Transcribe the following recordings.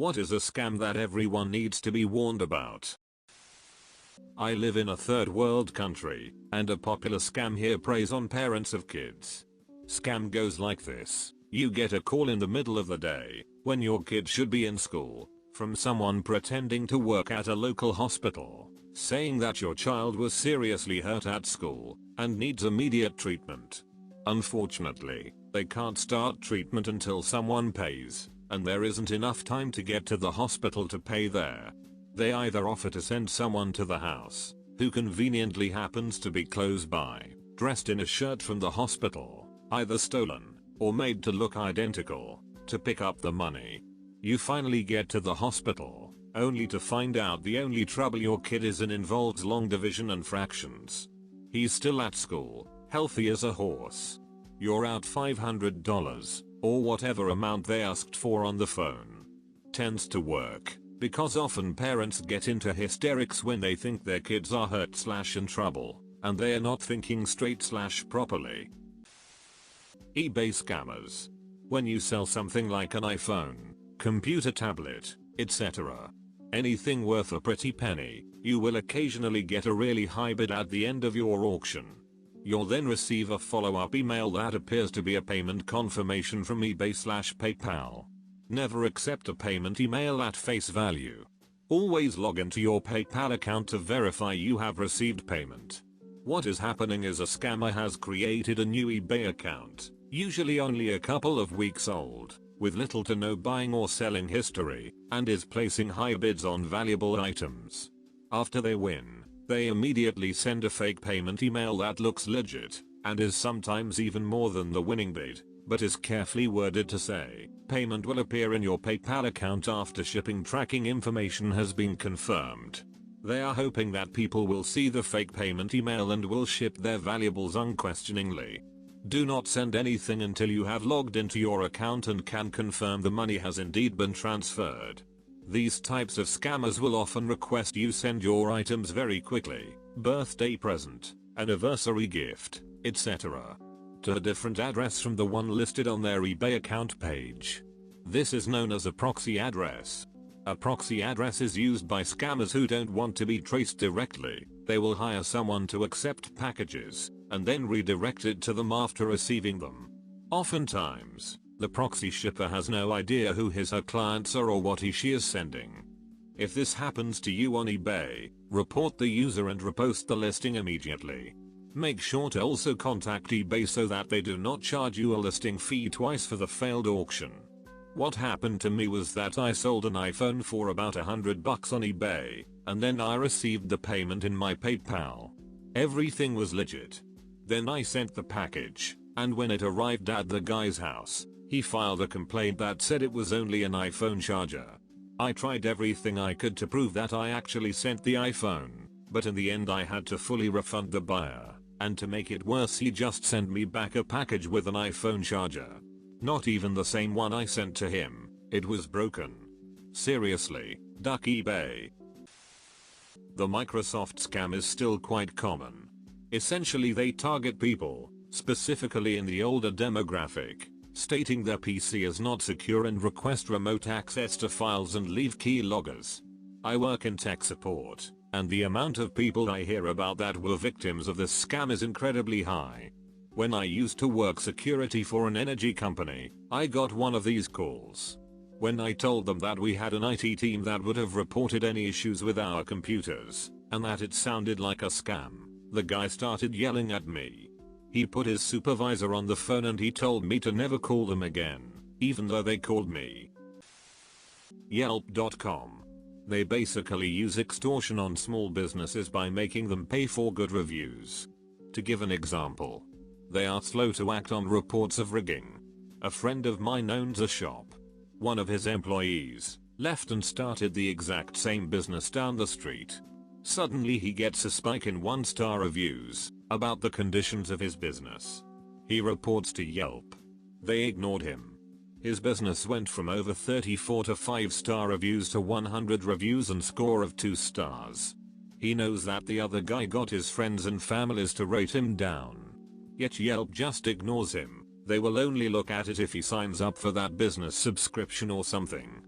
What is a scam that everyone needs to be warned about? I live in a third world country, and a popular scam here preys on parents of kids. Scam goes like this. You get a call in the middle of the day, when your kid should be in school, from someone pretending to work at a local hospital, saying that your child was seriously hurt at school, and needs immediate treatment. Unfortunately, they can't start treatment until someone pays, and there isn't enough time to get to the hospital to pay there. They either offer to send someone to the house, who conveniently happens to be close by, dressed in a shirt from the hospital, either stolen, or made to look identical, to pick up the money. You finally get to the hospital, only to find out the only trouble your kid is in involves long division and fractions. He's still at school, healthy as a horse. You're out $500, or whatever amount they asked for on the phone. Tends to work, because often parents get into hysterics when they think their kids are hurt/in trouble, and they are not thinking straight/properly. eBay scammers. When you sell something like an iPhone, computer, tablet, etc., anything worth a pretty penny, you will occasionally get a really high bid at the end of your auction. You'll then receive a follow-up email that appears to be a payment confirmation from eBay/PayPal. Never accept a payment email at face value. Always log into your PayPal account to verify you have received payment. What is happening is a scammer has created a new eBay account, usually only a couple of weeks old, with little to no buying or selling history, and is placing high bids on valuable items. After they win, they immediately send a fake payment email that looks legit, and is sometimes even more than the winning bid, but is carefully worded to say, payment will appear in your PayPal account after shipping tracking information has been confirmed. They are hoping that people will see the fake payment email and will ship their valuables unquestioningly. Do not send anything until you have logged into your account and can confirm the money has indeed been transferred. These types of scammers will often request you send your items very quickly, birthday present, anniversary gift, etc., to a different address from the one listed on their eBay account page. This is known as a proxy address. A proxy address is used by scammers who don't want to be traced directly. They will hire someone to accept packages, and then redirect it to them after receiving them. Oftentimes, the proxy shipper has no idea who his/her clients are or what he/she is sending. If this happens to you on eBay, report the user and repost the listing immediately. Make sure to also contact eBay so that they do not charge you a listing fee twice for the failed auction. What happened to me was that I sold an iPhone for about $100 on eBay, and then I received the payment in my PayPal. Everything was legit. Then I sent the package, and when it arrived at the guy's house, he filed a complaint that said it was only an iPhone charger. I tried everything I could to prove that I actually sent the iPhone, but in the end I had to fully refund the buyer, and to make it worse he just sent me back a package with an iPhone charger. Not even the same one I sent to him, it was broken. Seriously, duck eBay. The Microsoft scam is still quite common. Essentially they target people, specifically in the older demographic, stating their PC is not secure and request remote access to files and leave keyloggers. I work in tech support, and the amount of people I hear about that were victims of this scam is incredibly high. When I used to work security for an energy company, I got one of these calls. When I told them that we had an IT team that would have reported any issues with our computers, and that it sounded like a scam, the guy started yelling at me. He put his supervisor on the phone and he told me to never call them again, even though they called me. Yelp.com. They basically use extortion on small businesses by making them pay for good reviews. To give an example, they are slow to act on reports of rigging. A friend of mine owns a shop. One of his employees left and started the exact same business down the street. Suddenly he gets a spike in 1-star reviews about the conditions of his business. He reports to Yelp. They ignored him. His business went from over 34 to 5-star reviews to 100 reviews and score of 2 stars. He knows that the other guy got his friends and families to rate him down. Yet Yelp just ignores him. They will only look at it if he signs up for that business subscription or something.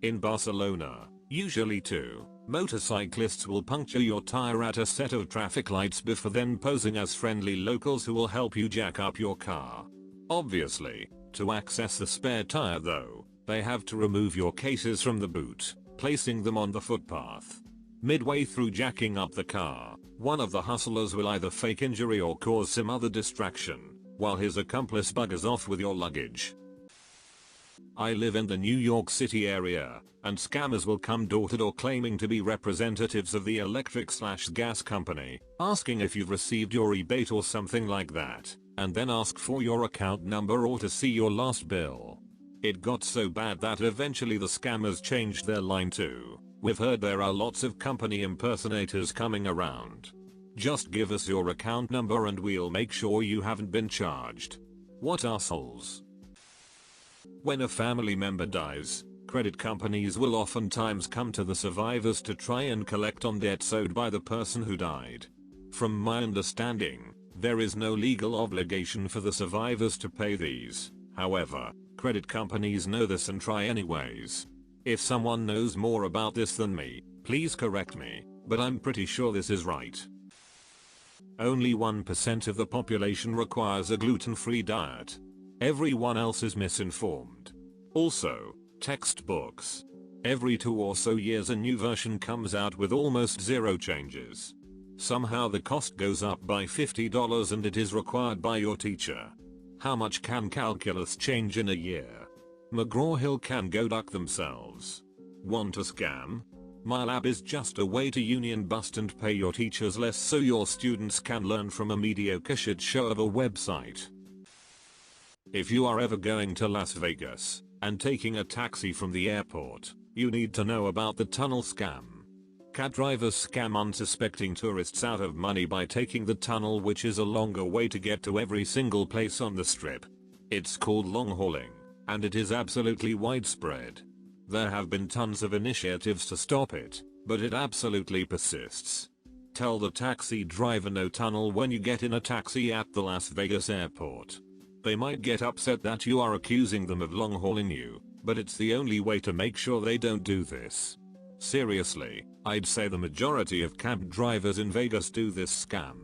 In Barcelona, usually two motorcyclists will puncture your tire at a set of traffic lights before then posing as friendly locals who will help you jack up your car. Obviously, to access the spare tire though, they have to remove your cases from the boot, placing them on the footpath. Midway through jacking up the car, one of the hustlers will either fake injury or cause some other distraction, while his accomplice buggers off with your luggage. I live in the New York City area, and scammers will come door-to-door claiming to be representatives of the electric/gas company, asking if you've received your rebate or something like that, and then ask for your account number or to see your last bill. It got so bad that eventually the scammers changed their line too. We've heard there are lots of company impersonators coming around. Just give us your account number and we'll make sure you haven't been charged. What assholes. When a family member dies, credit companies will oftentimes come to the survivors to try and collect on debts owed by the person who died. From my understanding, there is no legal obligation for the survivors to pay these. However, credit companies know this and try anyways. If someone knows more about this than me, please correct me, but I'm pretty sure this is right. Only 1% of the population requires a gluten-free diet. Everyone else is misinformed. Also, textbooks. Every 2 or so years a new version comes out with almost zero changes. Somehow the cost goes up by $50 and it is required by your teacher. How much can calculus change in a year? McGraw-Hill can go duck themselves. Want a scam? My lab is just a way to union bust and pay your teachers less so your students can learn from a mediocre shit show of a website. If you are ever going to Las Vegas and taking a taxi from the airport, you need to know about the tunnel scam. Cab drivers scam unsuspecting tourists out of money by taking the tunnel, which is a longer way to get to every single place on the strip. It's called long hauling, and it is absolutely widespread. There have been tons of initiatives to stop it, but it absolutely persists. Tell the taxi driver no tunnel when you get in a taxi at the Las Vegas airport. They might get upset that you are accusing them of long hauling you, but it's the only way to make sure they don't do this. Seriously, I'd say the majority of cab drivers in Vegas do this scam.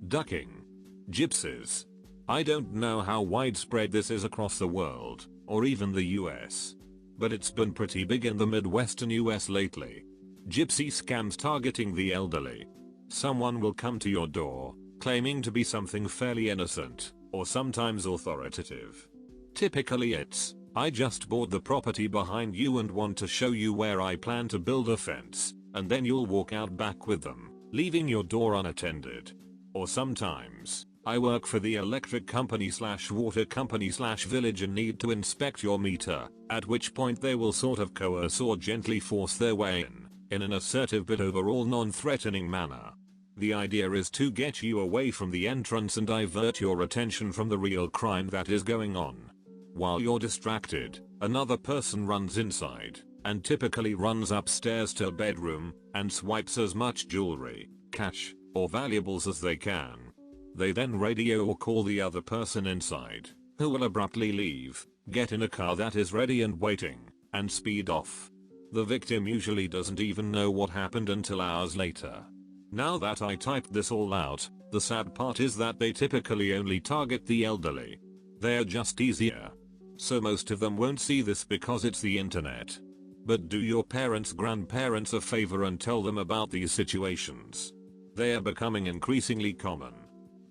Ducking. Gypsies. I don't know how widespread this is across the world, or even the US. But it's been pretty big in the Midwestern US lately. Gypsy scams targeting the elderly. Someone will come to your door, claiming to be something fairly innocent, or sometimes authoritative. Typically it's, I just bought the property behind you and want to show you where I plan to build a fence, and then you'll walk out back with them, leaving your door unattended. Or sometimes, I work for the electric company/water company/village and need to inspect your meter, at which point they will sort of coerce or gently force their way in an assertive but overall non-threatening manner. The idea is to get you away from the entrance and divert your attention from the real crime that is going on. While you're distracted, another person runs inside, and typically runs upstairs to a bedroom, and swipes as much jewelry, cash, or valuables as they can. They then radio or call the other person inside, who will abruptly leave, get in a car that is ready and waiting, and speed off. The victim usually doesn't even know what happened until hours later. Now that I typed this all out, the sad part is that they typically only target the elderly. They're just easier. So most of them won't see this because it's the internet. But do your parents, grandparents a favor and tell them about these situations. They are becoming increasingly common,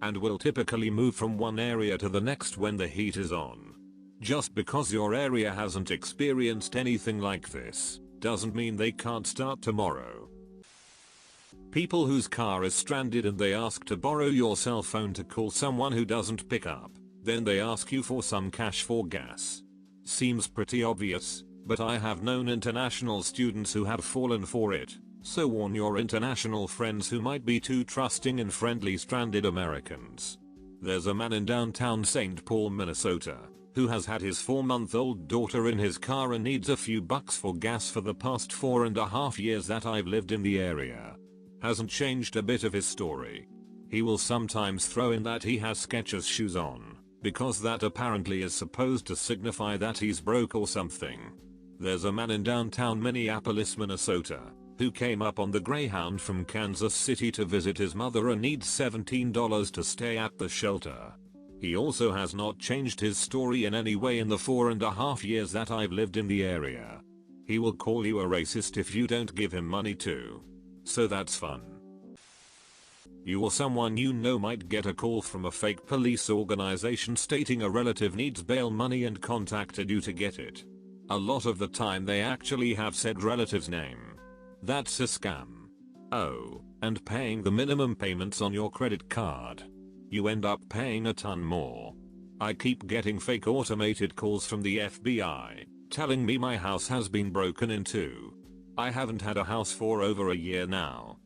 and will typically move from one area to the next when the heat is on. Just because your area hasn't experienced anything like this, doesn't mean they can't start tomorrow. People whose car is stranded and they ask to borrow your cell phone to call someone who doesn't pick up. Then they ask you for some cash for gas. Seems pretty obvious, but I have known international students who have fallen for it, so warn your international friends who might be too trusting and friendly stranded Americans. There's a man in downtown St. Paul, Minnesota, who has had his 4-month-old daughter in his car and needs a few bucks for gas for the past 4.5 years that I've lived in the area. Hasn't changed a bit of his story. He will sometimes throw in that he has Skechers shoes on, because that apparently is supposed to signify that he's broke or something. There's a man in downtown Minneapolis, Minnesota, who came up on the Greyhound from Kansas City to visit his mother and needs $17 to stay at the shelter. He also has not changed his story in any way in the 4.5 years that I've lived in the area. He will call you a racist if you don't give him money too. So that's fun. You or someone you know might get a call from a fake police organization stating a relative needs bail money and contacted you to get it. A lot of the time they actually have said relative's name. That's a scam. Oh, and paying the minimum payments on your credit card. You end up paying a ton more. I keep getting fake automated calls from the FBI, telling me my house has been broken into. I haven't had a house for over a year now.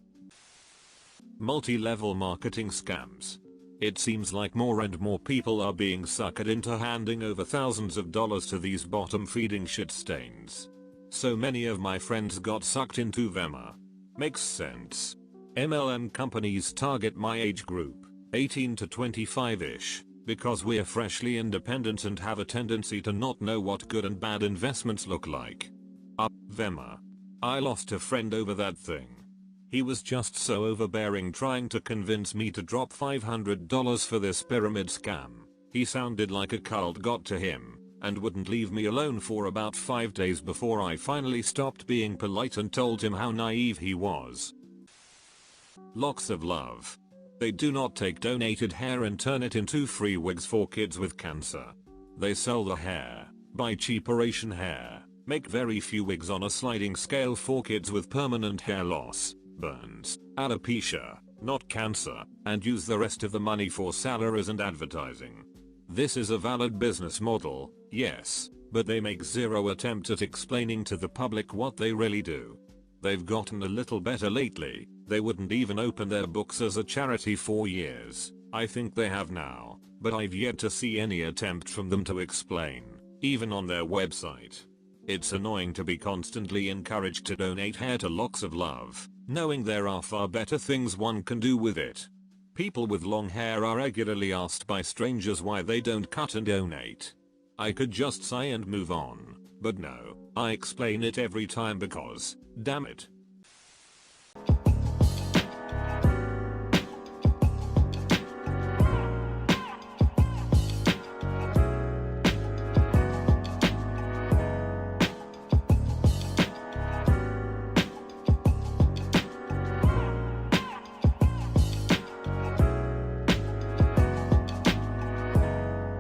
Multi-level marketing scams. It seems like more and more people are being suckered into handing over thousands of dollars to these bottom-feeding shit stains. So many of my friends got sucked into them. Makes sense. MLM companies target my age group, 18 to 25-ish, because we're freshly independent and have a tendency to not know what good and bad investments look like. I lost a friend over that thing. He was just so overbearing, trying to convince me to drop $500 for this pyramid scam. He sounded like a cult got to him, and wouldn't leave me alone for about 5 days before I finally stopped being polite and told him how naive he was. Locks of love. They do not take donated hair and turn it into free wigs for kids with cancer. They sell the hair, buy cheaper Asian hair, make very few wigs on a sliding scale for kids with permanent hair loss, burns, alopecia, not cancer, and use the rest of the money for salaries and advertising. This is a valid business model, yes, but they make zero attempt at explaining to the public what they really do. They've gotten a little better lately. They wouldn't even open their books as a charity for years. I think they have now, but I've yet to see any attempt from them to explain, even on their website. It's annoying to be constantly encouraged to donate hair to Locks of Love, knowing there are far better things one can do with it. People with long hair are regularly asked by strangers why they don't cut and donate. I could just sigh and move on, but no, I explain it every time because, damn it,